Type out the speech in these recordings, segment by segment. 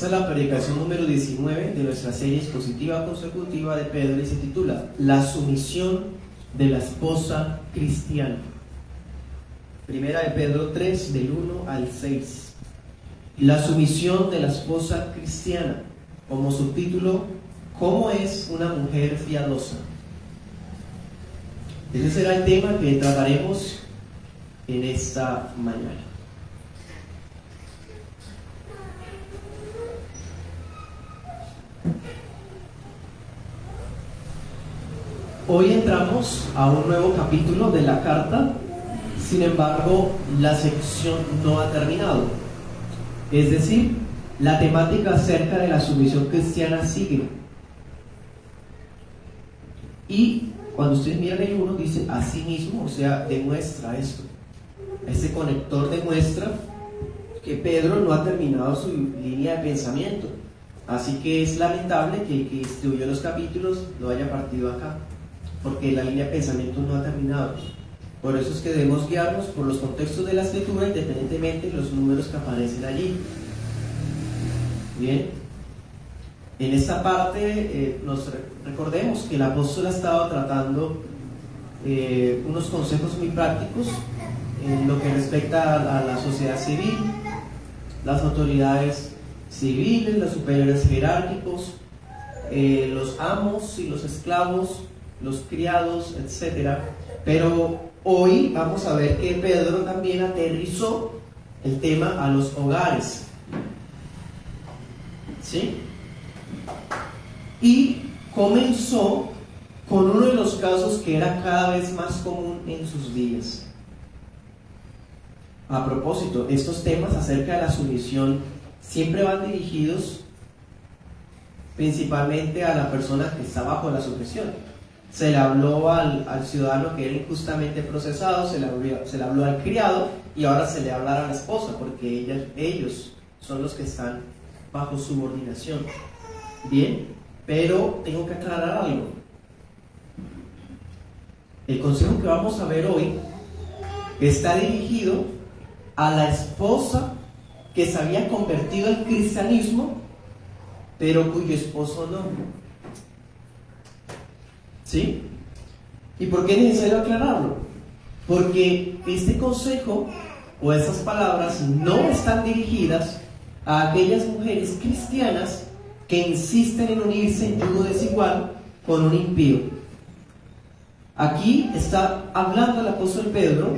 Esta es la predicación número 19 de nuestra serie expositiva consecutiva de Pedro y se titula La sumisión de la esposa cristiana. Primera de Pedro 3, del 1 al 6. La sumisión de la esposa cristiana, como subtítulo, ¿cómo es una mujer piadosa? Ese será el tema que trataremos en esta mañana. Hoy entramos a un nuevo capítulo de la carta, sin embargo, la sección no ha terminado. Es decir, la temática acerca de la sumisión cristiana sigue. Y cuando ustedes miran el 1, dice así mismo, o sea, demuestra esto. Este conector demuestra que Pedro no ha terminado su línea de pensamiento. Así que es lamentable que el que distribuyó los capítulos lo haya partido acá, porque la línea de pensamiento no ha terminado. Por eso es que debemos guiarnos por los contextos de la escritura, independientemente de los números que aparecen allí. Bien, en esta parte recordemos que el apóstol ha estado tratando unos consejos muy prácticos en lo que respecta a la sociedad civil, las autoridades civiles, los superiores jerárquicos, los amos y los esclavos, los criados, etc. Pero hoy vamos a ver que Pedro también aterrizó el tema a los hogares, ¿sí? Y comenzó con uno de los casos que era cada vez más común en sus días. A propósito, estos temas acerca de la sumisión siempre van dirigidos principalmente a la persona que está bajo la sujeción. Se le habló al ciudadano que era injustamente procesado, se le habló al criado y ahora se le hablará a la esposa, porque ellos son los que están bajo subordinación. Bien, pero tengo que aclarar algo. El consejo que vamos a ver hoy está dirigido a la esposa que se había convertido al cristianismo, pero cuyo esposo no. ¿Sí? ¿Y por qué es necesario aclararlo? Porque este consejo o esas palabras no están dirigidas a aquellas mujeres cristianas que insisten en unirse en yugo desigual con un impío. Aquí está hablando el apóstol Pedro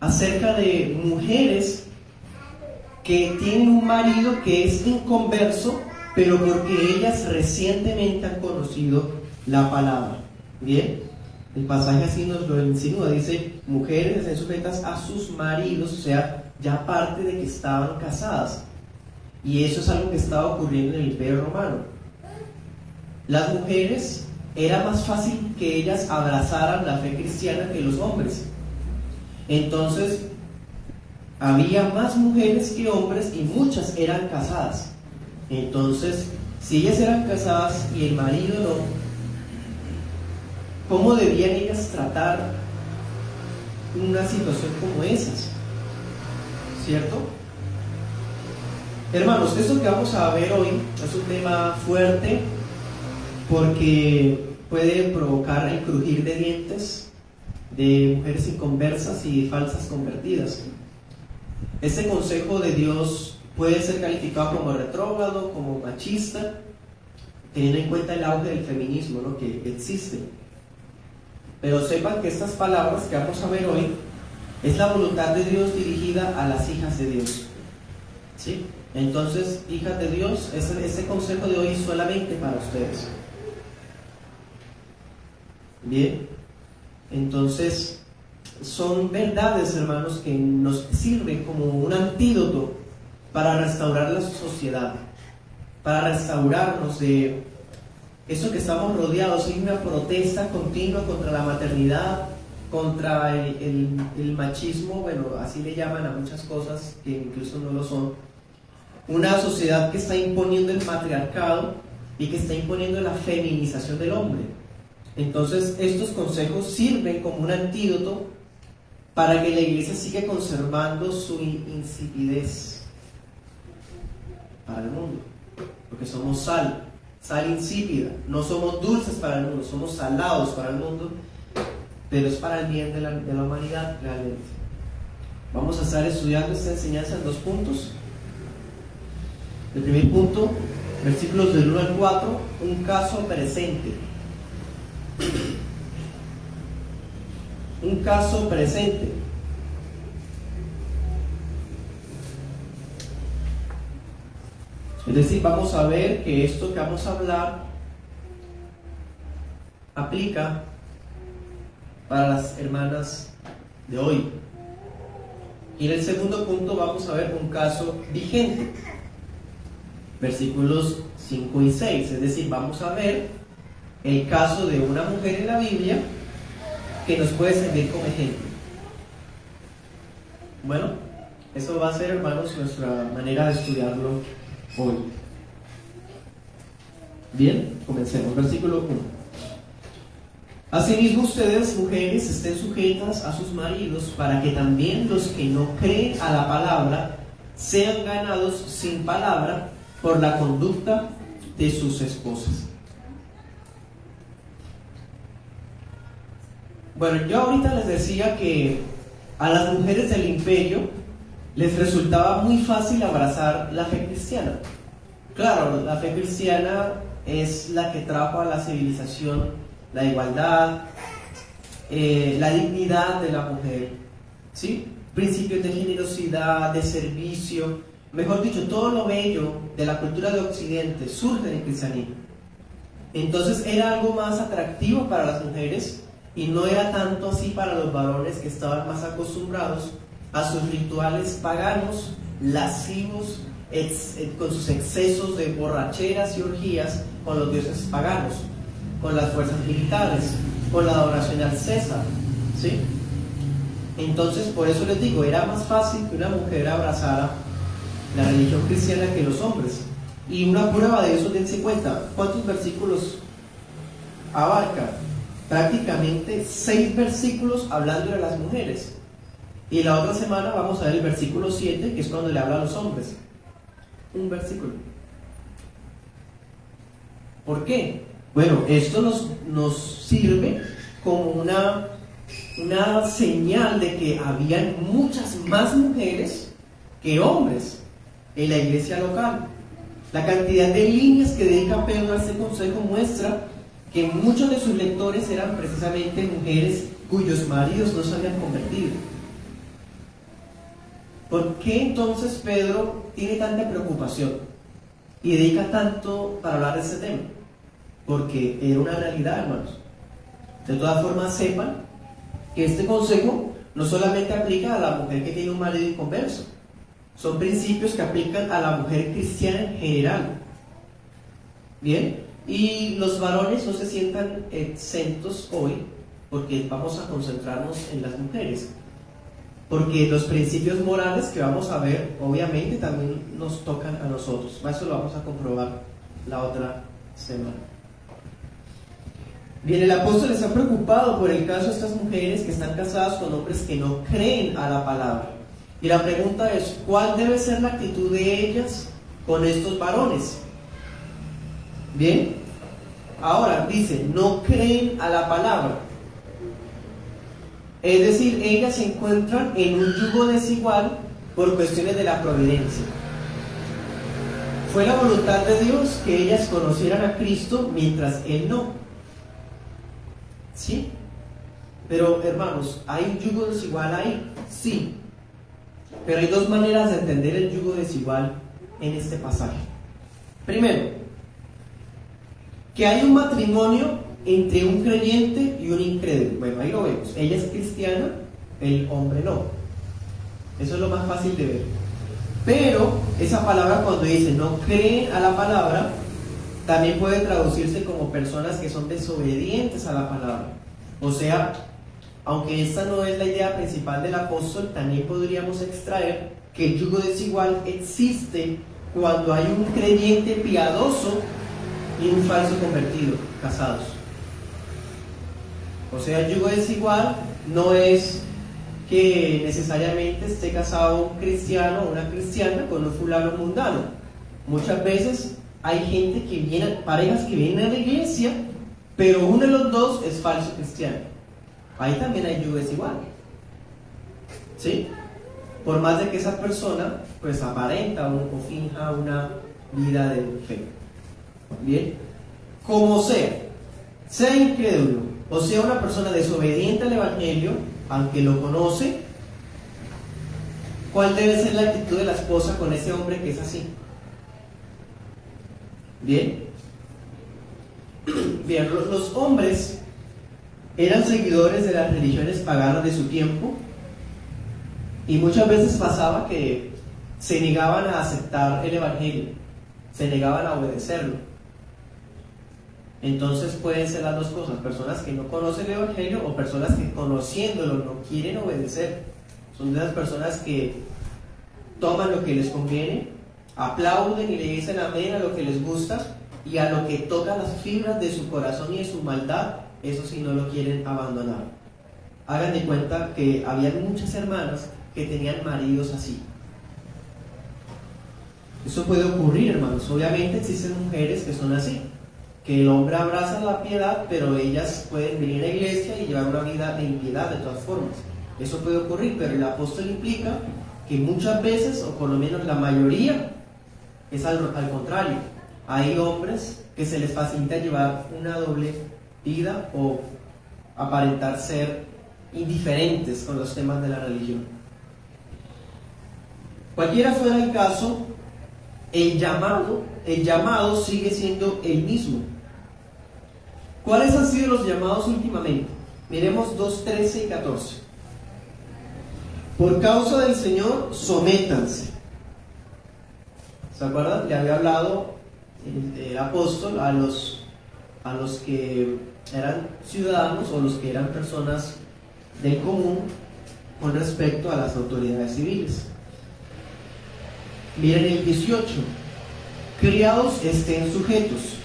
acerca de mujeres que tienen un marido que es inconverso, pero porque ellas recientemente han conocido la palabra. Bien, el pasaje así nos lo insinúa, dice, mujeres estén sujetas a sus maridos, o sea, ya aparte de que estaban casadas. Y eso es algo que estaba ocurriendo en el Imperio Romano. Las mujeres, era más fácil que ellas abrazaran la fe cristiana que los hombres. Entonces, había más mujeres que hombres y muchas eran casadas. Entonces, si ellas eran casadas y el marido no, ¿cómo debían ellas tratar una situación como esas? ¿Cierto? Hermanos, esto que vamos a ver hoy es un tema fuerte porque puede provocar el crujir de dientes de mujeres inconversas y falsas convertidas. Este consejo de Dios puede ser calificado como retrógrado, como machista, teniendo en cuenta el auge del feminismo, ¿no?, que existe. Pero sepan que estas palabras que vamos a ver hoy es la voluntad de Dios dirigida a las hijas de Dios, ¿sí? Entonces, hijas de Dios, este consejo de hoy es solamente para ustedes. Bien, entonces son verdades, hermanos, que nos sirven como un antídoto para restaurar la sociedad, para restaurarnos de eso que estamos rodeados. Hay una protesta continua contra la maternidad, contra el machismo, bueno, así le llaman a muchas cosas que incluso no lo son. Una sociedad que está imponiendo el patriarcado y que está imponiendo la feminización del hombre. Entonces, estos consejos sirven como un antídoto para que la iglesia siga conservando su insipidez. para el mundo, porque somos sal, sal insípida, no somos dulces para el mundo, somos salados para el mundo, pero es para el bien de la humanidad realmente. Vamos a estar estudiando esta enseñanza en 2 puntos. El primer punto, versículos del 1 al 4, un caso presente. Un caso presente. Es decir, vamos a ver que esto que vamos a hablar aplica para las hermanas de hoy. Y en el segundo punto vamos a ver un caso vigente. Versículos 5 y 6. Es decir, vamos a ver el caso de una mujer en la Biblia que nos puede servir como ejemplo. Bueno, eso va a ser, hermanos, nuestra manera de estudiarlo hoy. Bien, comencemos. Versículo 1. Asimismo ustedes, mujeres, estén sujetas a sus maridos, para que también los que no creen a la palabra sean ganados sin palabra por la conducta de sus esposas. Bueno, yo ahorita les decía que a las mujeres del imperio les resultaba muy fácil abrazar la fe cristiana. Claro, la fe cristiana es la que trajo a la civilización la igualdad, la dignidad de la mujer, ¿sí? Principios de generosidad, de servicio, mejor dicho, todo lo bello de la cultura de Occidente surge del cristianismo. Entonces era algo más atractivo para las mujeres y no era tanto así para los varones, que estaban más acostumbrados a sus rituales paganos, lascivos, con sus excesos de borracheras y orgías con los dioses paganos, con las fuerzas militares, con la adoración al César, ¿sí? Entonces, por eso les digo, era más fácil que una mujer abrazara la religión cristiana que los hombres. Y una prueba de eso, dense cuenta, ¿cuántos versículos abarca? Prácticamente 6 versículos hablando de las mujeres. Y la otra semana vamos a ver el versículo 7, que es cuando le habla a los hombres. Un versículo. ¿Por qué? Bueno, esto nos sirve como una señal de que habían muchas más mujeres que hombres en la iglesia local. La cantidad de líneas que dedica Pedro a este consejo muestra que muchos de sus lectores eran precisamente mujeres cuyos maridos no se habían convertido. ¿Por qué entonces Pedro tiene tanta preocupación y dedica tanto para hablar de este tema? Porque era una realidad, hermanos. De todas formas, sepan que este consejo no solamente aplica a la mujer que tiene un marido inconverso, son principios que aplican a la mujer cristiana en general. Bien, y los varones no se sientan exentos hoy, porque vamos a concentrarnos en las mujeres, porque los principios morales que vamos a ver obviamente también nos tocan a nosotros. Eso lo vamos a comprobar la otra semana. Bien, el apóstol está preocupado por el caso de estas mujeres que están casadas con hombres que no creen a la palabra. Y la pregunta es, ¿cuál debe ser la actitud de ellas con estos varones? Bien, ahora dice, no creen a la palabra. Es decir, ellas se encuentran en un yugo desigual por cuestiones de la providencia. Fue la voluntad de Dios que ellas conocieran a Cristo mientras Él no. ¿Sí? Pero hermanos, ¿hay un yugo desigual ahí? Sí. Pero hay 2 maneras de entender el yugo desigual en este pasaje. Primero, que hay un matrimonio entre un creyente y un incrédulo. Bueno, ahí lo vemos. Ella es cristiana, el hombre no. Eso es lo más fácil de ver. Pero esa palabra, cuando dice no creen a la palabra, también puede traducirse como personas que son desobedientes a la palabra. O sea, aunque esta no es la idea principal del apóstol, también podríamos extraer que el yugo desigual existe cuando hay un creyente piadoso y un falso convertido casados. O sea, el yugo desigual no es que necesariamente esté casado un cristiano o una cristiana con un fulano mundano. Muchas veces hay gente que viene, parejas que vienen a la iglesia, pero uno de los dos es falso cristiano. Ahí también hay yugo desigual. ¿Sí? Por más de que esa persona pues aparenta o finja una vida de fe. Bien, como sea incrédulo o sea una persona desobediente al evangelio, aunque lo conoce, ¿cuál debe ser la actitud de la esposa con ese hombre que es así? Bien, los hombres eran seguidores de las religiones paganas de su tiempo y muchas veces pasaba que se negaban a aceptar el evangelio, se negaban a obedecerlo. Entonces pueden ser las dos cosas: personas que no conocen el evangelio o personas que conociéndolo no quieren obedecer. Son de las personas que toman lo que les conviene, aplauden y le dicen amén a lo que les gusta, y a lo que toca las fibras de su corazón y de su maldad, eso sí no lo quieren abandonar. Hagan de cuenta que había muchas hermanas que tenían maridos así. Eso puede ocurrir, hermanos. Obviamente existen mujeres que son así, que el hombre abraza la piedad, pero ellas pueden venir a la iglesia y llevar una vida de impiedad de todas formas. Eso puede ocurrir, pero el apóstol implica que muchas veces, o por lo menos la mayoría, es al contrario. Hay hombres que se les facilita llevar una doble vida o aparentar ser indiferentes con los temas de la religión. Cualquiera fuera el caso, el llamado sigue siendo el mismo. ¿Cuáles han sido los llamados últimamente? Miremos 2:13 y 14. Por causa del Señor, sométanse. ¿Se acuerdan? Le había hablado el apóstol a los que eran ciudadanos o los que eran personas del común con respecto a las autoridades civiles. Miren el 18. Criados estén sujetos,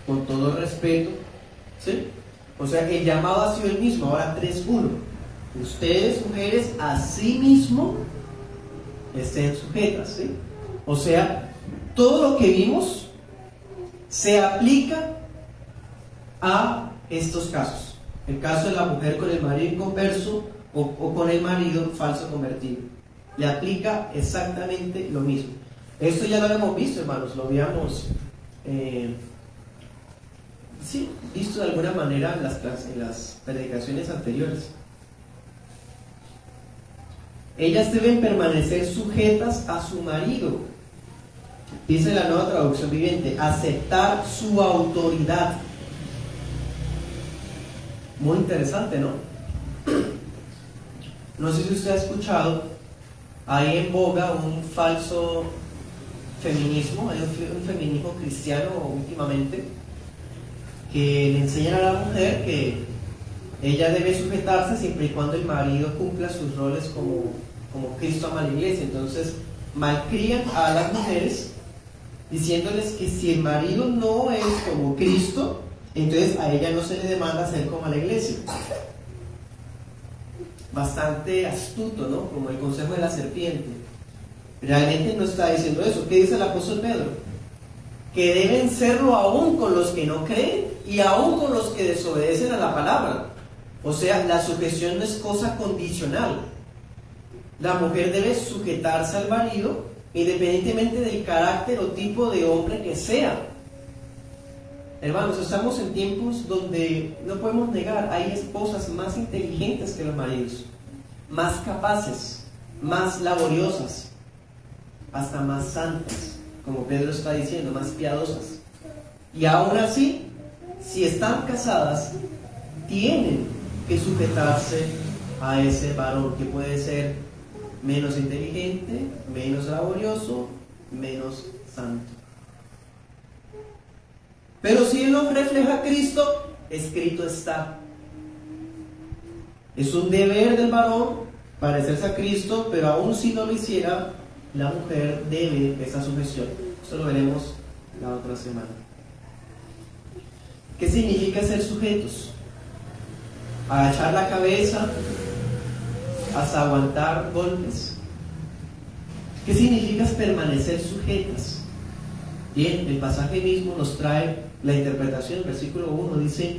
con todo respeto, ¿sí? O sea, el llamado ha sido el mismo. Ahora 3:1. Ustedes, mujeres, asimismo estén sujetas, ¿sí? O sea, todo lo que vimos se aplica a estos casos. El caso de la mujer con el marido inconverso o con el marido falso convertido. Le aplica exactamente lo mismo. Esto ya lo habíamos visto, hermanos, lo habíamos visto de alguna manera en las predicaciones anteriores. Ellas deben permanecer sujetas a su marido. Dice la Nueva Traducción Viviente: aceptar su autoridad. Muy interesante, ¿no? No sé si usted ha escuchado, hay en boga un falso feminismo, hay un feminismo cristiano últimamente, que le enseñan a la mujer que ella debe sujetarse siempre y cuando el marido cumpla sus roles como Cristo ama a la iglesia. Entonces malcrían a las mujeres diciéndoles que si el marido no es como Cristo, entonces a ella no se le demanda ser como a la iglesia. Bastante astuto, ¿no? Como el consejo de la serpiente. Realmente no está diciendo eso. ¿Qué dice el apóstol Pedro? Que deben serlo aún con los que no creen y aún con los que desobedecen a la palabra. O sea, la sujeción no es cosa condicional. La mujer debe sujetarse al marido independientemente del carácter o tipo de hombre que sea. Hermanos, estamos en tiempos donde no podemos negar, hay esposas más inteligentes que los maridos, más capaces, más laboriosas, hasta más santas, como Pedro está diciendo, más piadosas. Y aún así, si están casadas, tienen que sujetarse a ese varón que puede ser menos inteligente, menos laborioso, menos santo. Pero si el hombre refleja a Cristo, escrito está. Es un deber del varón parecerse a Cristo, pero aún si no lo hiciera, la mujer debe esa sujeción. Eso lo veremos la otra semana. ¿Qué significa ser sujetos? Agachar la cabeza hasta aguantar golpes. ¿Qué significa permanecer sujetas? Bien, el pasaje mismo nos trae la interpretación. El versículo 1 dice: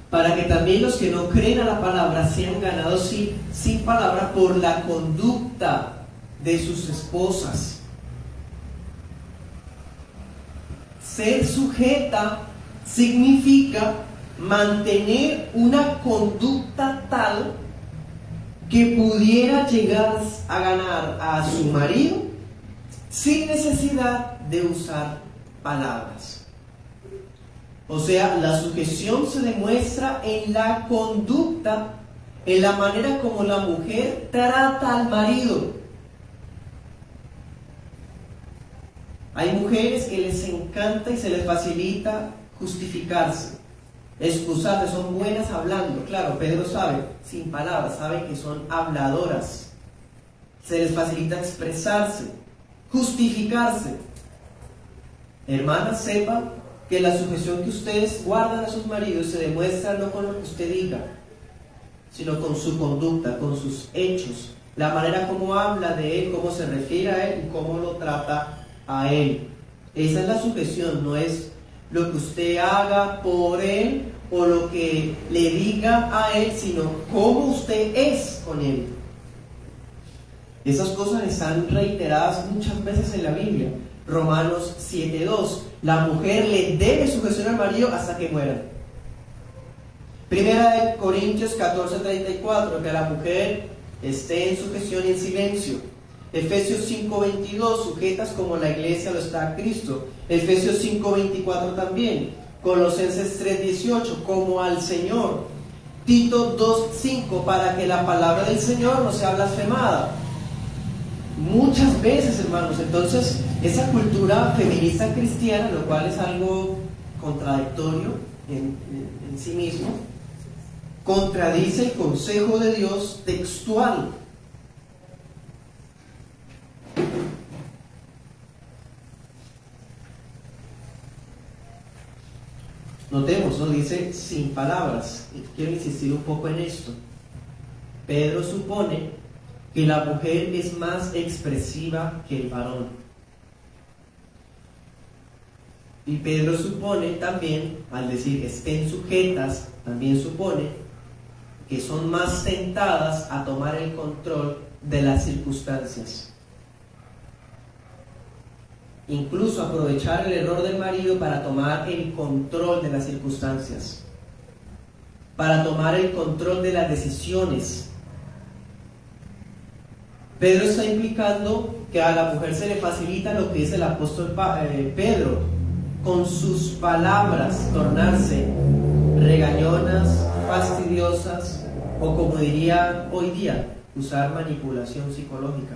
para que también los que no creen a la palabra sean ganados sin palabra por la conducta de sus esposas. Ser sujeta significa mantener una conducta tal que pudiera llegar a ganar a su marido sin necesidad de usar palabras. O sea, la sujeción se demuestra en la conducta, en la manera como la mujer trata al marido. Hay mujeres que les encanta y se les facilita justificarse, excusarse, son buenas hablando. Claro, Pedro sabe, sin palabras, sabe que son habladoras. Se les facilita expresarse, justificarse. Hermanas, sepan que la sujeción que ustedes guardan a sus maridos se demuestra no con lo que usted diga, sino con su conducta, con sus hechos, la manera como habla de él, cómo se refiere a él y cómo lo trata a él. Esa es la sujeción, no es lo que usted haga por él o lo que le diga a él, sino cómo usted es con él. Esas cosas están reiteradas muchas veces en la Biblia. Romanos 7:2, la mujer le debe sujeción al marido hasta que muera. Primera de Corintios 14:34, que la mujer esté en sujeción y en silencio. Efesios 5:22, sujetas como la iglesia lo está a Cristo. Efesios 5:24 también. Colosenses 3:18, como al Señor. Tito 2:5, para que la palabra del Señor no sea blasfemada. Muchas veces, hermanos, entonces esa cultura feminista cristiana, lo cual es algo contradictorio en sí mismo, contradice el consejo de Dios textual. Notemos, ¿no? Dice sin palabras. Quiero insistir un poco en esto. Pedro supone que la mujer es más expresiva que el varón. Y Pedro supone también, al decir estén sujetas, también supone que son más tentadas a tomar el control de las circunstancias. Incluso aprovechar el error del marido para tomar el control de las circunstancias, para tomar el control de las decisiones. Pedro está implicando que a la mujer se le facilita lo que dice el apóstol Pedro, con sus palabras tornarse regañonas, fastidiosas, o como diría hoy día, usar manipulación psicológica.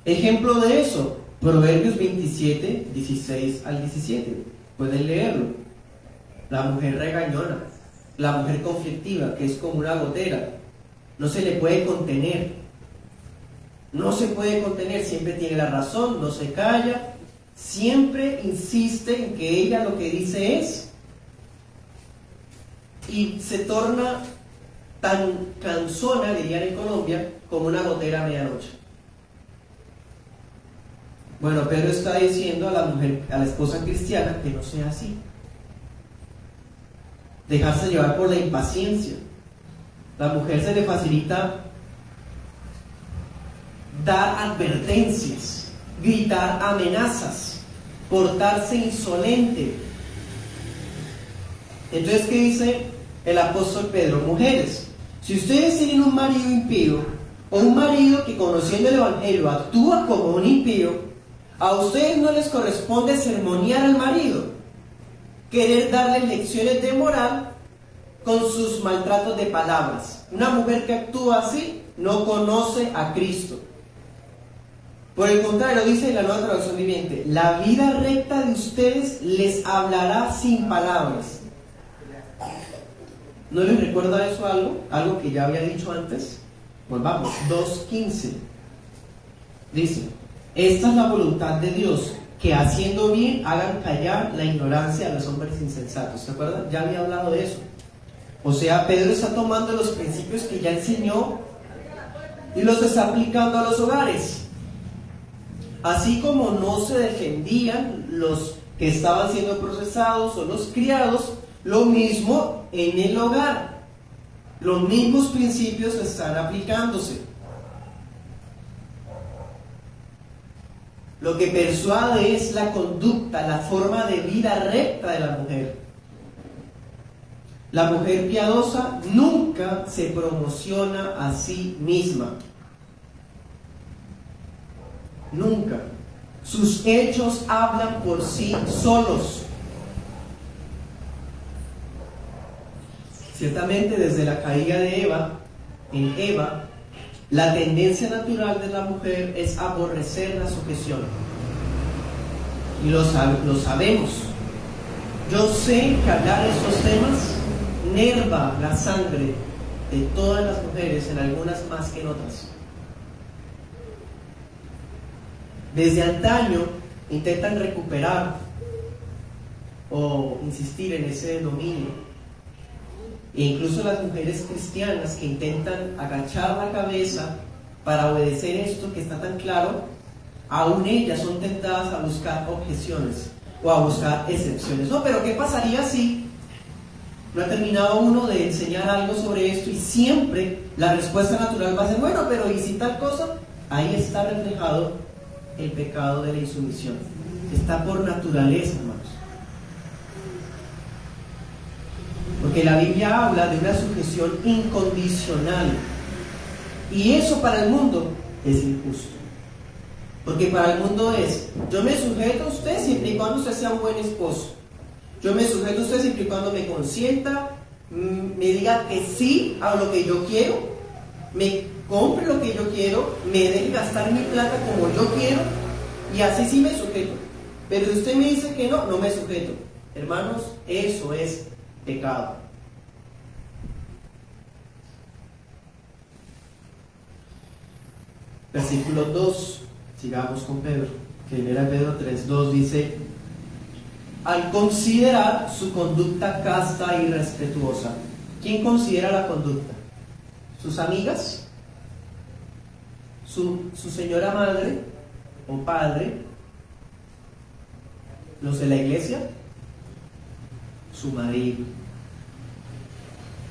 Ejemplo de eso, Proverbios 27, 16 al 17. Pueden leerlo. La mujer regañona, la mujer conflictiva, que es como una gotera, no se le puede contener. No se puede contener, siempre tiene la razón, no se calla, siempre insiste en que ella lo que dice es, y se torna tan cansona, dirían en Colombia, como una gotera a medianoche. Bueno, Pedro está diciendo a la mujer, a la esposa cristiana, que no sea así. Dejarse llevar por la impaciencia. La mujer se le facilita dar advertencias, gritar amenazas, portarse insolente. Entonces, ¿qué dice el apóstol Pedro? Mujeres, si ustedes tienen un marido impío o un marido que conociendo el evangelio actúa como un impío, a ustedes no les corresponde sermonear al marido, querer darle lecciones de moral con sus maltratos de palabras. Una mujer que actúa así no conoce a Cristo. Por el contrario, dice la Nueva Traducción Viviente, la vida recta de ustedes les hablará sin palabras. ¿No les recuerda eso algo? Algo que ya había dicho antes. Volvamos, 2:15. Dice, esta es la voluntad de Dios, que haciendo bien hagan callar la ignorancia a los hombres insensatos. ¿Se acuerdan? Ya había hablado de eso. O sea, Pedro está tomando los principios que ya enseñó y los está aplicando a los hogares. Así como no se defendían los que estaban siendo procesados o los criados, lo mismo en el hogar. Los mismos principios están aplicándose. Lo que persuade es la conducta, la forma de vida recta de la mujer. La mujer piadosa nunca se promociona a sí misma. Nunca. Sus hechos hablan por sí solos. Ciertamente, desde la caída de Eva, en Eva, la tendencia natural de la mujer es aborrecer la sujeción. Y lo sabemos. Yo sé que hablar de estos temas enerva la sangre de todas las mujeres, en algunas más que en otras. Desde antaño intentan recuperar o insistir en ese dominio. E incluso las mujeres cristianas que intentan agachar la cabeza para obedecer esto que está tan claro, aún ellas son tentadas a buscar objeciones o a buscar excepciones. No, pero ¿qué pasaría si no ha terminado uno de enseñar algo sobre esto y siempre la respuesta natural va a ser, bueno, pero ¿y si tal cosa? Ahí está reflejado el pecado de la insumisión. Está por naturaleza, hermanos. Porque la Biblia habla de una sujeción incondicional. Y eso para el mundo es injusto. Porque para el mundo es, yo me sujeto a usted siempre y cuando usted sea un buen esposo. Yo me sujeto a usted siempre y cuando me consienta, me diga que sí a lo que yo quiero, me compre lo que yo quiero, me deje gastar mi plata como yo quiero, y así sí me sujeto. Pero si usted me dice que no, no me sujeto. Hermanos, eso es pecado. Versículo 2, sigamos con Pedro. 1 Pedro 3:2 dice: al considerar su conducta casta y respetuosa. ¿Quién considera la conducta? ¿Sus amigas? ¿Su señora madre o padre? ¿Los de la iglesia? Su marido.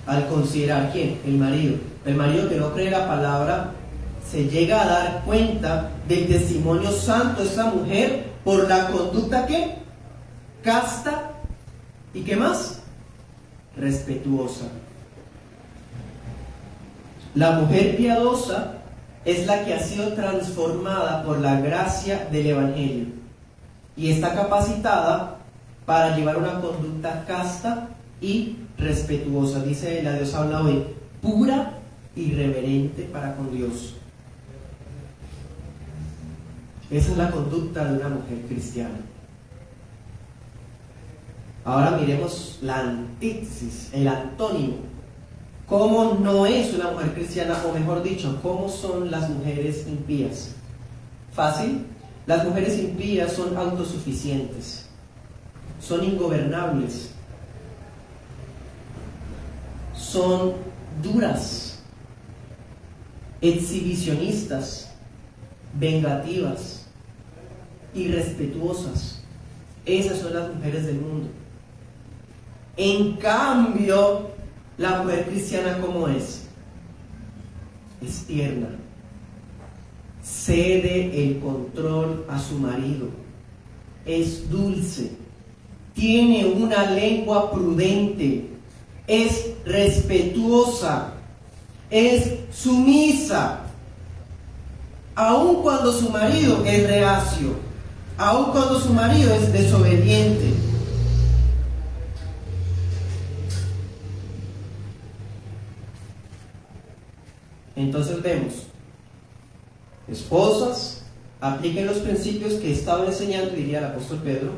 Al considerar, ¿quién? El marido. El marido que no cree la palabra se llega a dar cuenta del testimonio santo de esta mujer por la conducta que casta y ¿qué más? Respetuosa. La mujer piadosa es la que ha sido transformada por la gracia del Evangelio y está capacitada para llevar una conducta casta y respetuosa. Dice la Dios habla hoy, pura y reverente para con Dios. Esa es la conducta de una mujer cristiana. Ahora miremos la antítesis, el antónimo. ¿Cómo no es una mujer cristiana? O mejor dicho, ¿cómo son las mujeres impías? Fácil. Las mujeres impías son autosuficientes, son ingobernables, son duras, exhibicionistas, vengativas, irrespetuosas. Esas son las mujeres del mundo. En cambio, la mujer cristiana, ¿cómo es? Es tierna, cede el control a su marido, es dulce, tiene una lengua prudente, es respetuosa, es sumisa, aun cuando su marido es reacio, aun cuando su marido es desobediente. Entonces vemos, esposas, apliquen los principios que estaban enseñando, diría el apóstol Pedro,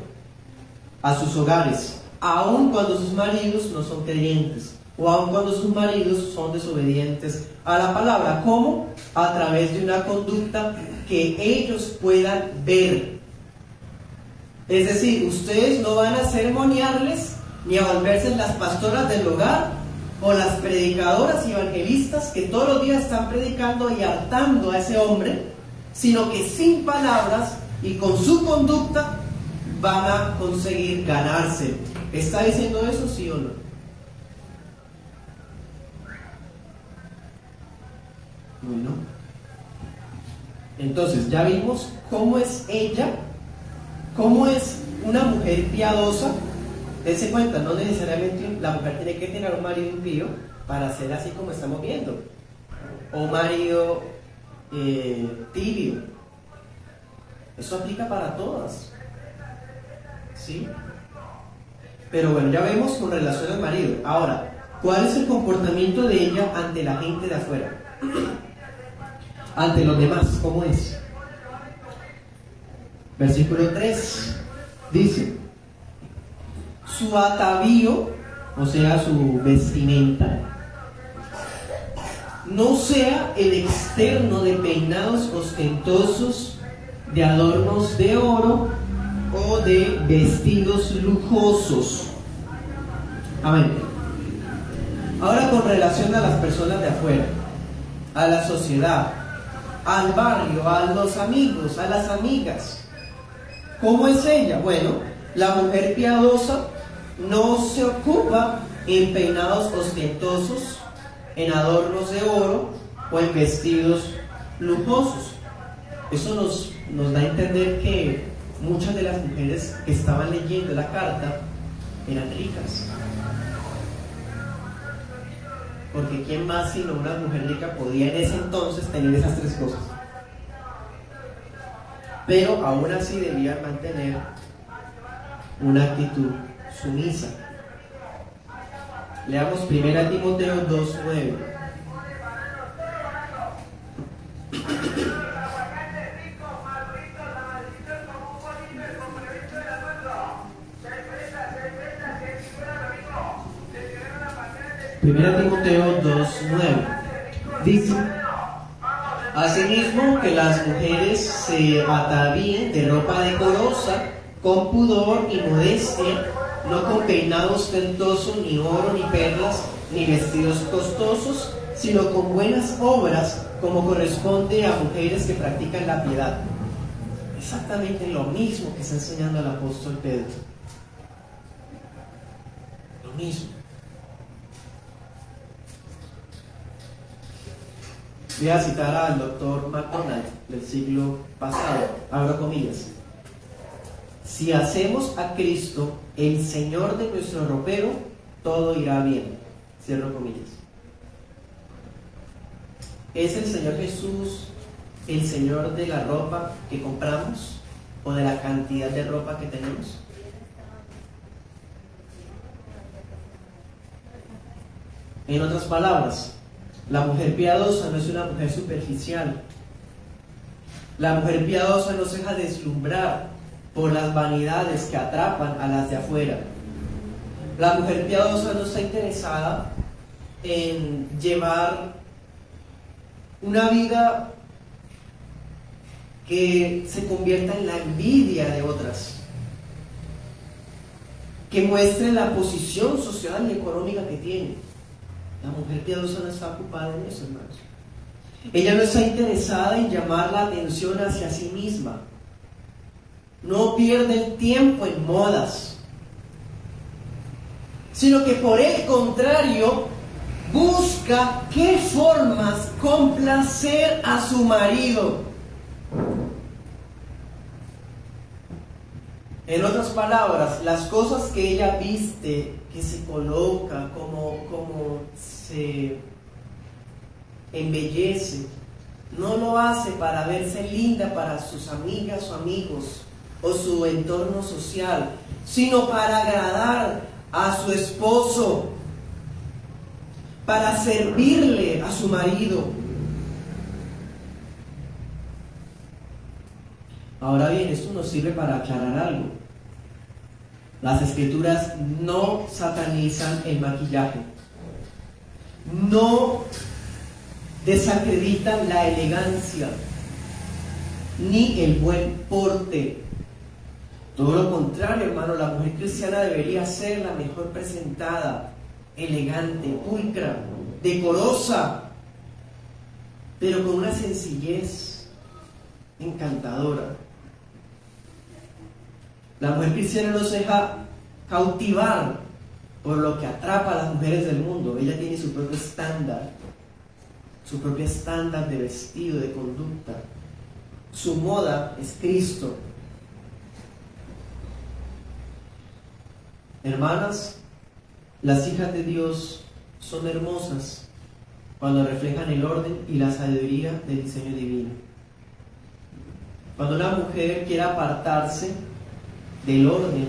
a sus hogares, aun cuando sus maridos no son creyentes, o aun cuando sus maridos son desobedientes a la palabra. ¿Cómo? A través de una conducta que ellos puedan ver. Es decir, ustedes no van a ceremoniarles ni a volverse las pastoras del hogar o las predicadoras y evangelistas que todos los días están predicando y hartando a ese hombre, sino que sin palabras y con su conducta van a conseguir ganarse. ¿Está diciendo eso, sí o no? Bueno, entonces ya vimos cómo es ella, cómo es una mujer piadosa. Dense cuenta, no necesariamente la mujer tiene que tener un marido impío para ser así como estamos viendo, o un marido tibio. Eso aplica para todas, ¿sí? Pero bueno, ya vemos con relación al marido. Ahora, ¿cuál es el comportamiento de ella ante la gente de afuera? Ante los demás, ¿cómo es? Versículo 3 dice: su atavío, o sea, su vestimenta, no sea el externo de peinados ostentosos, de adornos de oro o de vestidos lujosos. Amén. Ahora, con relación a las personas de afuera, a la sociedad, al barrio, a los amigos, a las amigas, ¿cómo es ella? Bueno, la mujer piadosa no se ocupa en peinados ostentosos, en adornos de oro o en vestidos lujosos. Eso nos da a entender que muchas de las mujeres que estaban leyendo la carta eran ricas. Porque ¿quién más sino una mujer rica podía en ese entonces tener esas tres cosas? Pero aún así debían mantener una actitud sumisa. Leamos 1 Timoteo 2:9. Primera Timoteo 2:9 dice: asimismo, que las mujeres se atavíen de ropa decorosa, con pudor y modestia, no con peinado ostentoso, ni oro, ni perlas, ni vestidos costosos, sino con buenas obras, como corresponde a mujeres que practican la piedad. Exactamente lo mismo que está enseñando el apóstol Pedro. Lo mismo. Voy a citar al doctor MacDonald del siglo pasado, abro comillas: si hacemos a Cristo el Señor de nuestro ropero, todo irá bien, cierro comillas. ¿Es el Señor Jesús el Señor de la ropa que compramos o de la cantidad de ropa que tenemos? En otras palabras, la mujer piadosa no es una mujer superficial. La mujer piadosa no se deja deslumbrar por las vanidades que atrapan a las de afuera. La mujer piadosa no está interesada en llevar una vida que se convierta en la envidia de otras, que muestre la posición social y económica que tiene. La mujer piadosa no está ocupada en eso, hermanos. Ella no está interesada en llamar la atención hacia sí misma. No pierde el tiempo en modas, sino que por el contrario busca qué formas complacer a su marido. En otras palabras, las cosas que ella viste, que se coloca, como se embellece, no lo hace para verse linda para sus amigas o amigos o su entorno social, sino para agradar a su esposo, para servirle a su marido. Ahora bien, esto nos sirve para aclarar algo. Las escrituras no satanizan el maquillaje, no desacreditan la elegancia ni el buen porte. Todo lo contrario, hermano, la mujer cristiana debería ser la mejor presentada elegante, pulcra, decorosa, pero con una sencillez encantadora. La mujer cristiana no se deja cautivar por lo que atrapa a las mujeres del mundo. Ella tiene su propio estándar de vestido, de conducta. Su moda es Cristo. Hermanas, las hijas de Dios son hermosas cuando reflejan el orden y la sabiduría del diseño divino. Cuando una mujer quiere apartarse del orden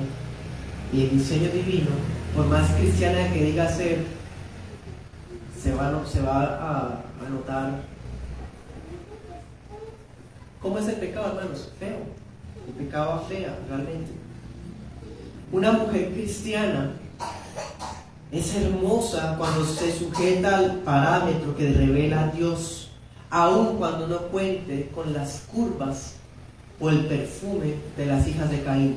y el diseño divino, por más cristiana que diga ser, se va a notar. ¿Cómo es el pecado, hermanos? Feo. El pecado afea, realmente. Una mujer cristiana es hermosa cuando se sujeta al parámetro que revela a Dios, aun cuando no cuente con las curvas o el perfume de las hijas de Caín.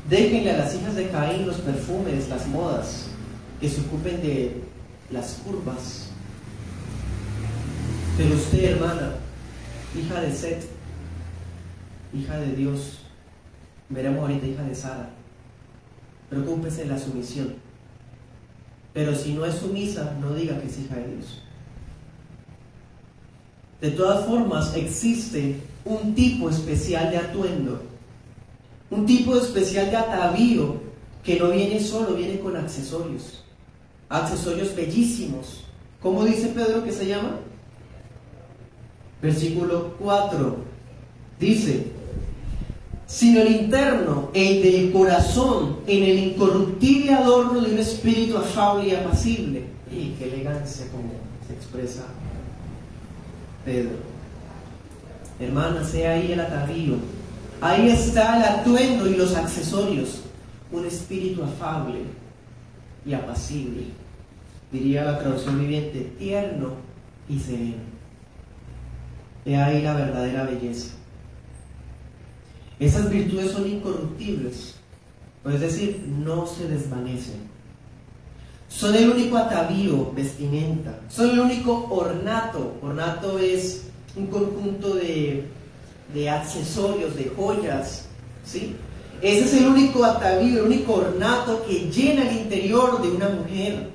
Déjenle a las hijas de Caín los perfumes, las modas, que se ocupen de las curvas. Pero usted, hermana, hija de Set, hija de Dios, veremos ahorita hija de Sara, preocúpese de la sumisión. Pero si no es sumisa, no diga que es hija de Dios. De todas formas, existe un tipo especial de atuendo, un tipo especial de atavío que no viene solo, viene con accesorios bellísimos. ¿Cómo dice Pedro que se llama? Versículo 4 dice: sino el interno, el del corazón, en el incorruptible adorno de un espíritu afable y apacible. Y qué elegancia como se expresa Pedro. Hermana, sea ahí el atavío, ahí está el atuendo y los accesorios. Un espíritu afable y apacible, diría la traducción viviente, tierno y sereno. He ahí la verdadera belleza. Esas virtudes son incorruptibles, es decir, no se desvanecen. Son el único atavío, vestimenta, son el único ornato. Ornato es un conjunto de accesorios, de joyas, ¿sí? Ese es el único atavío, el único ornato que llena el interior de una mujer.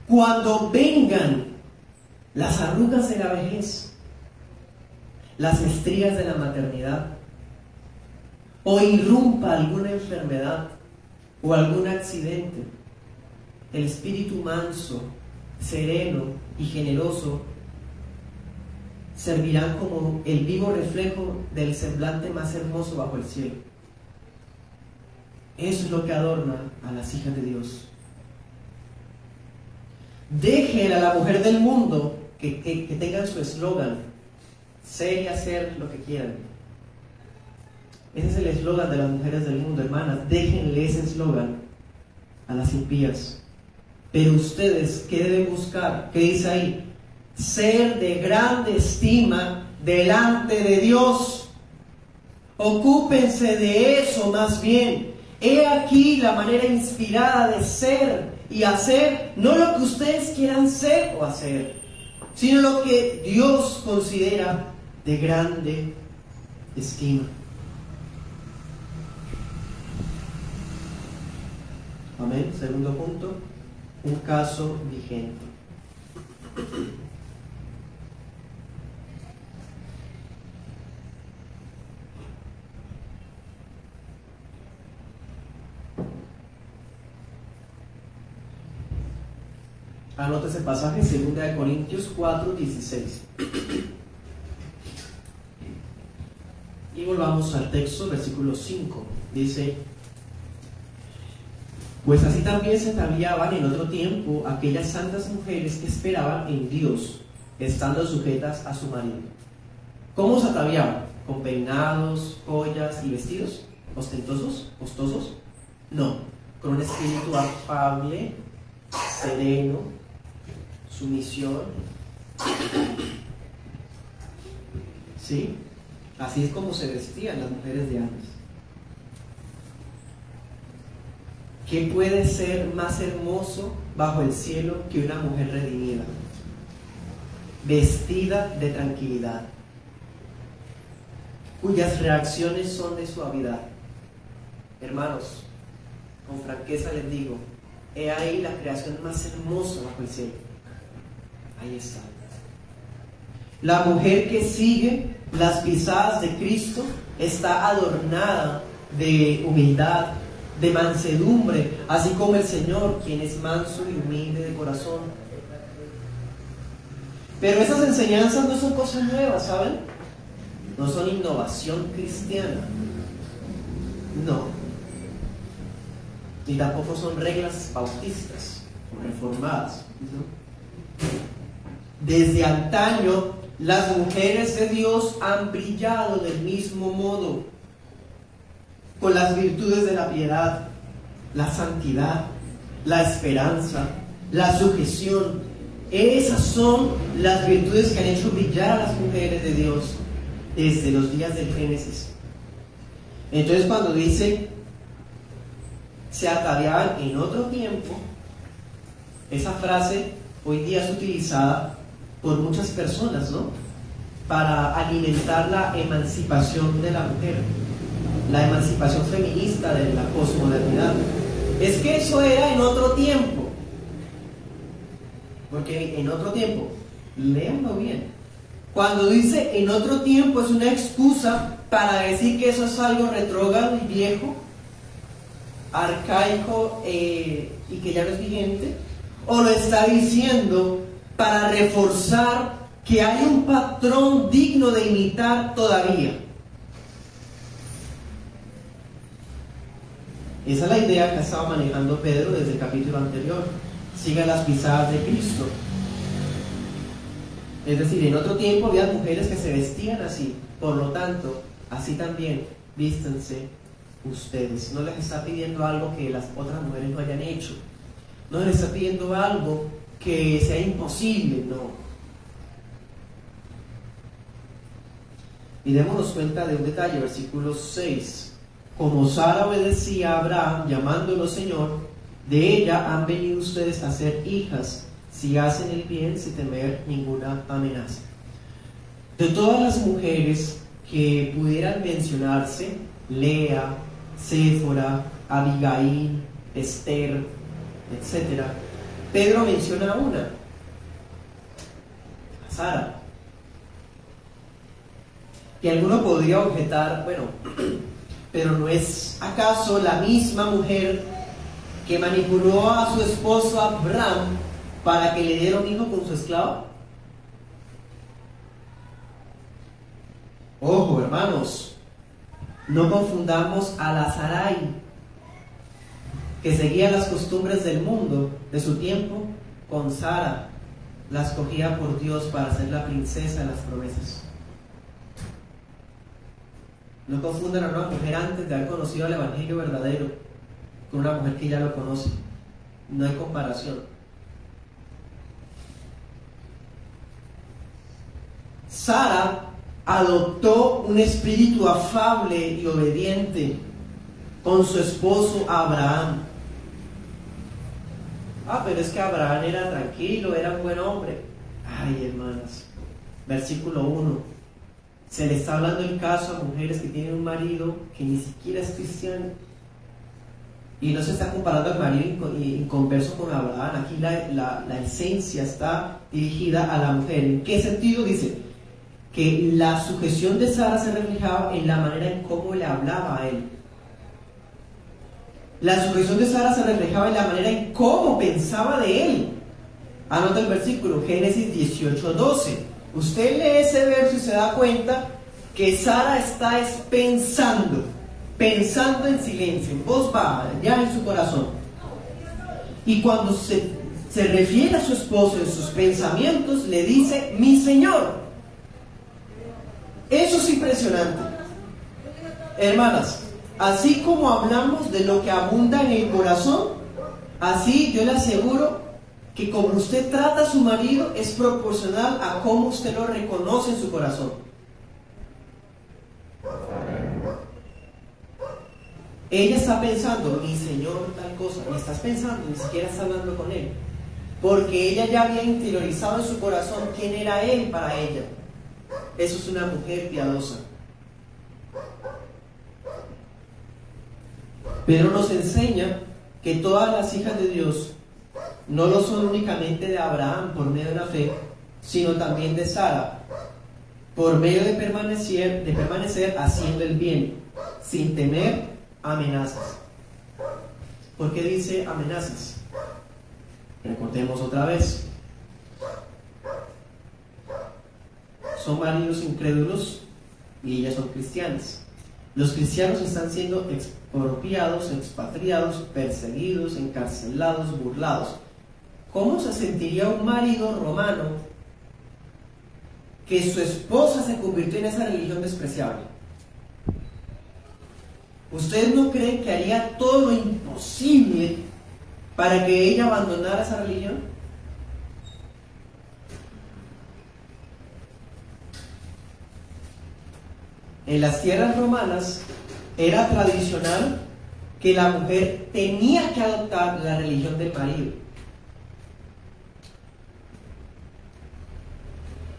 Cuando vengan las arrugas de la vejez, las estrías de la maternidad, o irrumpa alguna enfermedad o algún accidente, el espíritu manso, sereno y generoso servirán como el vivo reflejo del semblante más hermoso bajo el cielo. Eso es lo que adorna a las hijas de Dios. Dejen a la mujer del mundo que tengan su eslogan: ser y hacer lo que quieran. Ese es el eslogan de las mujeres del mundo, hermanas. Déjenle ese eslogan a las impías. Pero ustedes, ¿qué deben buscar? ¿Qué dice ahí? Ser de grande estima delante de Dios. Ocúpense de eso más bien. He aquí la manera inspirada de ser y hacer, no lo que ustedes quieran ser o hacer, sino lo que Dios considera de grande estima. Amén. Segundo punto, un caso vigente. Anota ese pasaje, 2 Corintios 4:16. Y volvamos al texto, versículo 5. Dice: pues así también se ataviaban en otro tiempo aquellas santas mujeres que esperaban en Dios, estando sujetas a su marido. ¿Cómo se ataviaban? ¿Con peinados, joyas y vestidos ostentosos, costosos? No, con un espíritu afable, sereno, sumisión, ¿sí? Así es como se vestían las mujeres de antes. ¿Qué puede ser más hermoso bajo el cielo que una mujer redimida, vestida de tranquilidad, cuyas reacciones son de suavidad? Hermanos, con franqueza les digo, he ahí la creación más hermosa bajo el cielo. Ahí está. La mujer que sigue las pisadas de Cristo está adornada de humildad, de mansedumbre, así como el Señor, quien es manso y humilde de corazón. Pero esas enseñanzas no son cosas nuevas, ¿saben? No son innovación cristiana. No. Ni tampoco son reglas bautistas o reformadas, ¿no? Desde antaño, las mujeres de Dios han brillado del mismo modo, con las virtudes de la piedad, la santidad, la esperanza, la sujeción. Esas son las virtudes que han hecho brillar a las mujeres de Dios desde los días del Génesis. Entonces, cuando dice se ataviaban en otro tiempo, esa frase hoy día es utilizada por muchas personas, ¿no? Para alimentar la emancipación de la mujer, la emancipación feminista de la posmodernidad. Es que eso era en otro tiempo. Porque en otro tiempo, léanlo bien. Cuando dice en otro tiempo es una excusa para decir que eso es algo retrógrado y viejo, arcaico y que ya no es vigente, o lo está diciendo para reforzar que hay un patrón digno de imitar todavía. Esa es la idea que ha estado manejando Pedro desde el capítulo anterior. Siga las pisadas de Cristo. Es decir, en otro tiempo había mujeres que se vestían así, por lo tanto, así también vístanse ustedes. No les está pidiendo algo que las otras mujeres no hayan hecho. No les está pidiendo algo que sea imposible, no. Y démonos cuenta de un detalle, versículo 6. Como Sara obedecía a Abraham, llamándolo Señor, de ella han venido ustedes a ser hijas, si hacen el bien sin temer ninguna amenaza. De todas las mujeres que pudieran mencionarse, Lea, Séfora, Abigail, Esther, etc., Pedro menciona una, a Sara. Y alguno podría objetar, bueno, pero ¿no es acaso la misma mujer que manipuló a su esposo Abraham para que le diera un hijo con su esclava? Ojo, hermanos, no confundamos a la Sarai, que seguía las costumbres del mundo de su tiempo, con Sara, la escogida por Dios para ser la princesa de las promesas. No confundan a una mujer antes de haber conocido el Evangelio verdadero con una mujer que ya lo conoce. No hay comparación. Sara adoptó un espíritu afable y obediente con su esposo Abraham. Pero es que Abraham era tranquilo, era un buen hombre. Ay, hermanas, versículo 1. Se le está hablando el caso a mujeres que tienen un marido que ni siquiera es cristiano. Y no se está comparando al marido inconverso con Abraham. Aquí la esencia está dirigida a la mujer. ¿En qué sentido? Dice que la sujeción de Sara se reflejaba en la manera en cómo le hablaba a él. La sujeción de Sara se reflejaba en la manera en cómo pensaba de él. Anota el versículo, Génesis 18:12. Usted lee ese verso y se da cuenta que Sara está pensando en silencio, en voz baja, ya en su corazón. Y cuando se refiere a su esposo en sus pensamientos, le dice, mi Señor. Eso es impresionante. Hermanas, así como hablamos de lo que abunda en el corazón, así yo le aseguro que como usted trata a su marido es proporcional a cómo usted lo reconoce en su corazón. ella está pensando, mi Señor tal cosa, y estás pensando, ni siquiera está hablando con Él, porque ella ya había interiorizado en su corazón quién era Él para ella. Eso es una mujer piadosa. Pedro nos enseña que todas las hijas de Dios no lo son únicamente de Abraham por medio de la fe, sino también de Sara, por medio de permanecer haciendo el bien, sin temer amenazas. ¿Por qué dice amenazas? Recordemos otra vez. Son maridos incrédulos y ellas son cristianas. Los cristianos están siendo expropiados, expatriados, perseguidos, encarcelados, burlados. ¿Cómo se sentiría un marido romano que su esposa se convirtió en esa religión despreciable? ¿Ustedes no creen que haría todo lo imposible para que ella abandonara esa religión? En las tierras romanas era tradicional que la mujer tenía que adoptar la religión del marido.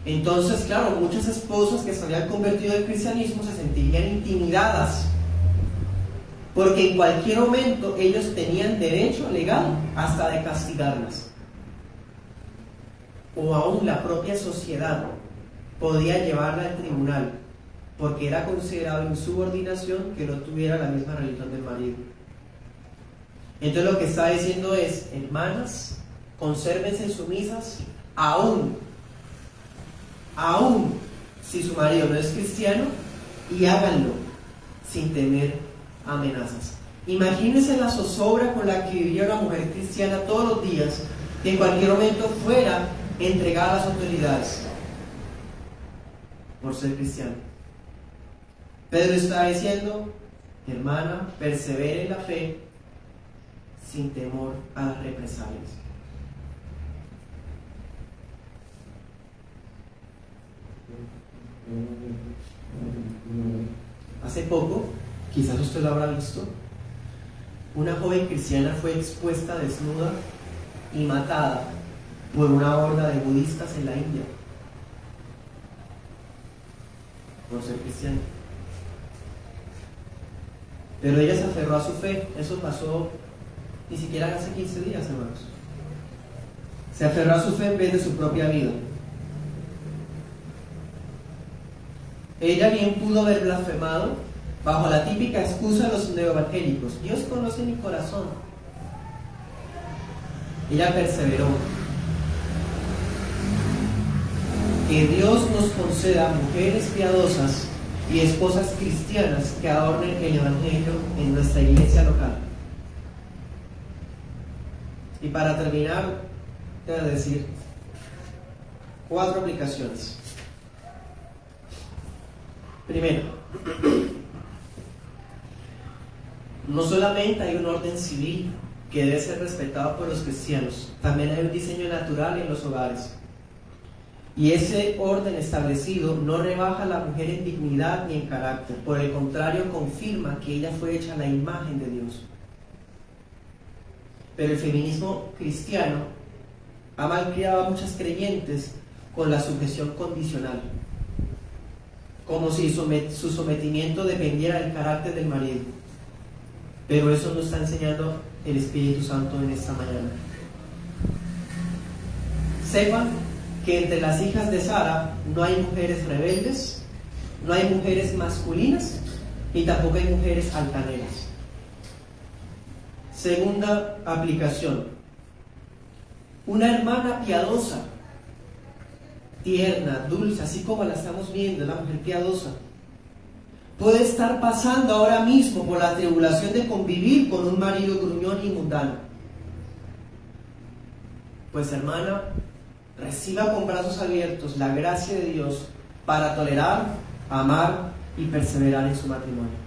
Entonces, claro, muchas esposas que se habían convertido al cristianismo se sentirían intimidadas, porque en cualquier momento ellos tenían derecho legal hasta de castigarlas. O aún la propia sociedad podía llevarla al tribunal, porque era considerado insubordinación que no tuviera la misma religión del marido. Entonces lo que está diciendo es, hermanas, consérvense sumisas, aún si su marido no es cristiano, y háganlo sin temer amenazas. Imagínense la zozobra con la que vivía una mujer cristiana todos los días, que en cualquier momento fuera entregada a las autoridades por ser cristiano. Pedro está diciendo, hermana, persevere en la fe sin temor a las represalias. Hace poco, quizás usted lo habrá visto, una joven cristiana fue expuesta desnuda y matada por una horda de budistas en la India por ser cristiana. Pero ella se aferró a su fe. Eso pasó ni siquiera hace 15 días, hermanos. Se aferró a su fe en vez de su propia vida. Ella bien pudo haber blasfemado bajo la típica excusa de los neoevangélicos: Dios conoce mi corazón. Ella perseveró. Que Dios nos conceda mujeres piadosas y esposas cristianas que adornen el evangelio en nuestra iglesia local. Y para terminar, te voy a decir 4 aplicaciones. Primero, no solamente hay un orden civil que debe ser respetado por los cristianos, también hay un diseño natural en los hogares. Y ese orden establecido no rebaja a la mujer en dignidad ni en carácter, por el contrario, confirma que ella fue hecha a la imagen de Dios. Pero el feminismo cristiano ha malcriado a muchas creyentes con la sujeción condicional, como si su sometimiento dependiera del carácter del marido. Pero eso nos está enseñando el Espíritu Santo en esta mañana. Sepan que entre las hijas de Sara no hay mujeres rebeldes, no hay mujeres masculinas y tampoco hay mujeres altaneras. Segunda aplicación: una hermana piadosa, tierna, dulce, así como la estamos viendo, la mujer piadosa, puede estar pasando ahora mismo por la tribulación de convivir con un marido gruñón y mundano. Pues, hermana, reciba con brazos abiertos la gracia de Dios para tolerar, amar y perseverar en su matrimonio.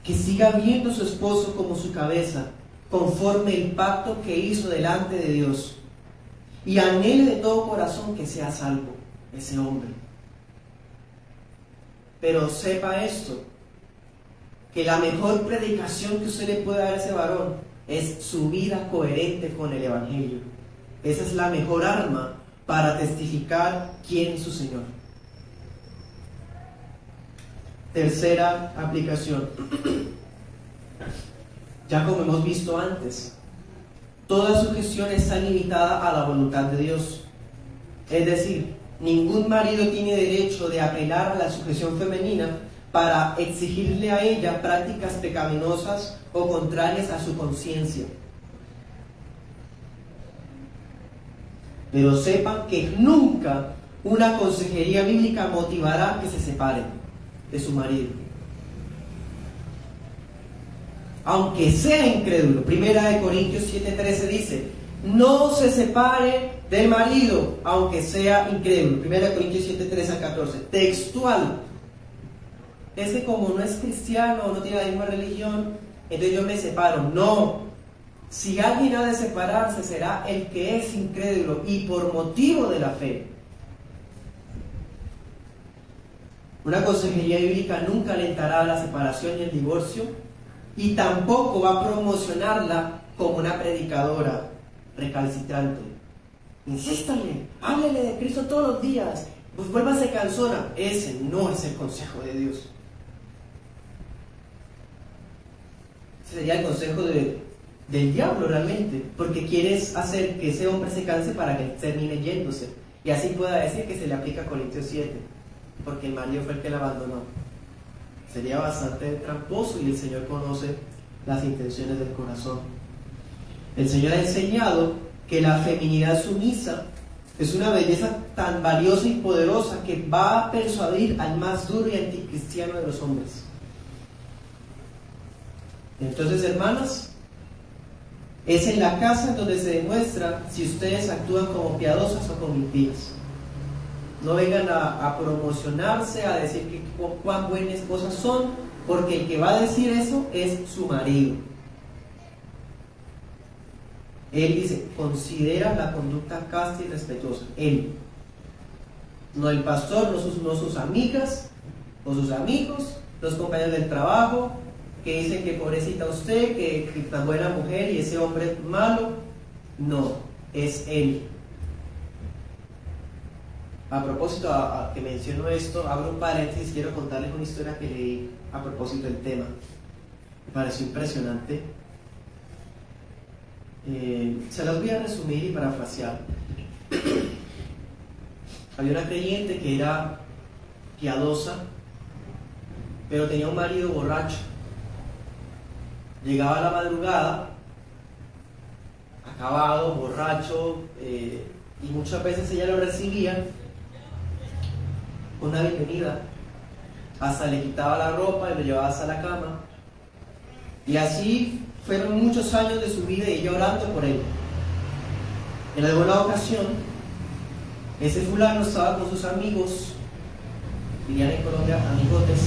Que siga viendo a su esposo como su cabeza, conforme el pacto que hizo delante de Dios, y anhele de todo corazón que sea salvo ese hombre. Pero sepa esto, que la mejor predicación que usted le puede dar a ese varón es su vida coherente con el Evangelio. Esa es la mejor arma para testificar quién es su Señor. Tercera aplicación. Ya como hemos visto antes, toda sujeción está limitada a la voluntad de Dios. Es decir, ningún marido tiene derecho de apelar a la sujeción femenina para exigirle a ella prácticas pecaminosas o contrarias a su conciencia. Pero sepan que nunca una consejería bíblica motivará que se separen de su marido. Aunque sea incrédulo. Primera de Corintios 7:13 dice: no se separe del marido, aunque sea incrédulo. Primera de Corintios 7:13 al 14. Textual. Es que como no es cristiano, no tiene la misma religión, entonces yo me separo. No. Si alguien ha de separarse, será el que es incrédulo y por motivo de la fe. Una consejería bíblica nunca alentará a la separación y el divorcio, y tampoco va a promocionarla como una predicadora recalcitrante. Insístale, háblele de Cristo todos los días, pues vuélvase cansona. Ese no es el consejo de Dios. Ese sería el consejo del diablo realmente, porque quieres hacer que ese hombre se canse para que termine yéndose, y así pueda decir que se le aplica Corintios 7, porque el marido fue el que la abandonó. Sería bastante tramposo, y el Señor conoce las intenciones del corazón. El Señor ha enseñado que la feminidad sumisa es una belleza tan valiosa y poderosa que va a persuadir al más duro y anticristiano de los hombres. Entonces, hermanas, es en la casa donde se demuestra si ustedes actúan como piadosas o como impías. No vengan a promocionarse, a decir que cuán buenas esposas son, porque el que va a decir eso es su marido. Él dice, considera la conducta casta y respetuosa. Él. No el pastor, no sus amigas o sus amigos, los compañeros del trabajo, que dicen que pobrecita usted, que tan buena mujer y ese hombre es malo. No, es él. A propósito, a que menciono esto, abro un paréntesis, quiero contarles una historia que leí a propósito del tema. Me pareció impresionante. Se las voy a resumir y parafrasear. Había una creyente que era piadosa, pero tenía un marido borracho. Llegaba a la madrugada, acabado, borracho, y muchas veces ella lo recibía con una bienvenida, hasta le quitaba la ropa y lo llevaba hasta la cama, y así fueron muchos años de su vida y ella orando por él. En alguna ocasión, ese fulano estaba con sus amigos, dirían en Colombia, amigotes,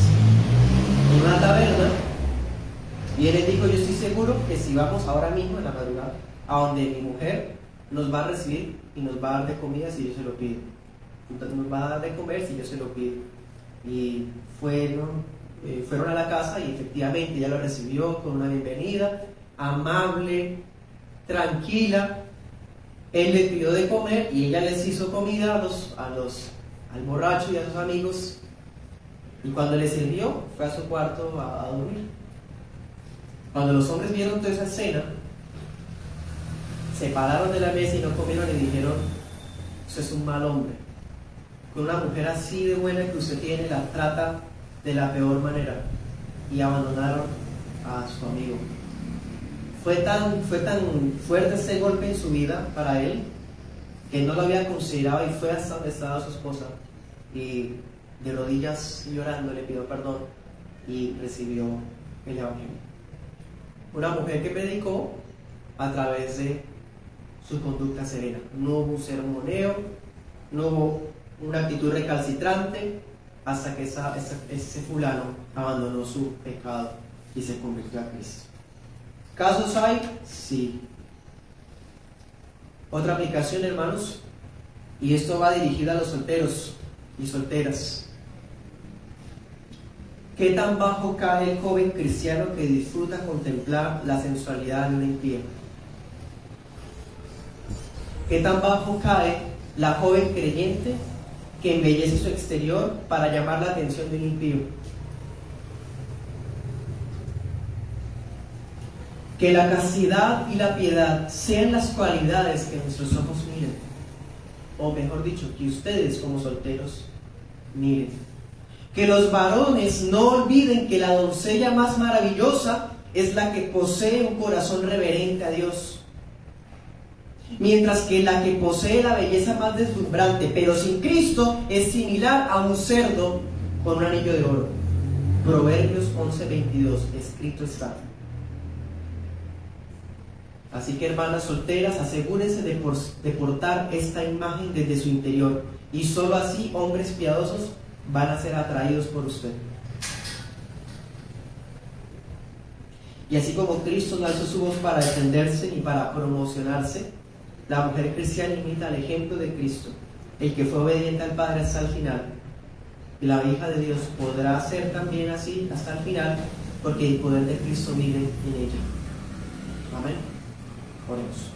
en una taberna, y él les dijo: yo estoy seguro que si vamos ahora mismo en la madrugada a donde mi mujer, nos va a recibir y nos va a dar de comida si yo se lo pido. Entonces nos va a dar de comer si yo se lo pido. Y fueron a la casa y efectivamente ella lo recibió con una bienvenida amable, tranquila. Él le pidió de comer y ella les hizo comida al borracho y a sus amigos, y cuando le sirvió fue a su cuarto a dormir. Cuando los hombres vieron toda esa escena, se pararon de la mesa y no comieron y dijeron: usted es un mal hombre, con una mujer así de buena que usted tiene la trata de la peor manera, y abandonaron a su amigo. Fue tan fuerte ese golpe en su vida para él, que no lo había considerado, y fue hasta donde estaba su esposa, y de rodillas llorando le pidió perdón y recibió el Evangelio. Una mujer que predicó a través de su conducta serena. No hubo un sermoneo, no hubo una actitud recalcitrante, hasta que ese fulano abandonó su pecado y se convirtió a Cristo. ¿Casos hay? Sí. Otra aplicación, hermanos, y esto va dirigido a los solteros y solteras. ¿Qué tan bajo cae el joven cristiano que disfruta contemplar la sensualidad de una impía? ¿Qué tan bajo cae la joven creyente que embellece su exterior para llamar la atención de un impío? Que la castidad y la piedad sean las cualidades que nuestros ojos miren, o mejor dicho, que ustedes como solteros miren. Que los varones no olviden que la doncella más maravillosa es la que posee un corazón reverente a Dios, mientras que la que posee la belleza más deslumbrante, pero sin Cristo, es similar a un cerdo con un anillo de oro. Proverbios 11:22, escrito está. Así que, hermanas solteras, asegúrense de portar esta imagen desde su interior, y solo así hombres piadosos van a ser atraídos por usted. Y así como Cristo no alzó su voz para defenderse ni para promocionarse, la mujer cristiana imita el ejemplo de Cristo, el que fue obediente al Padre hasta el final. Y la hija de Dios podrá ser también así hasta el final, porque el poder de Cristo vive en ella. Amén. Oremos.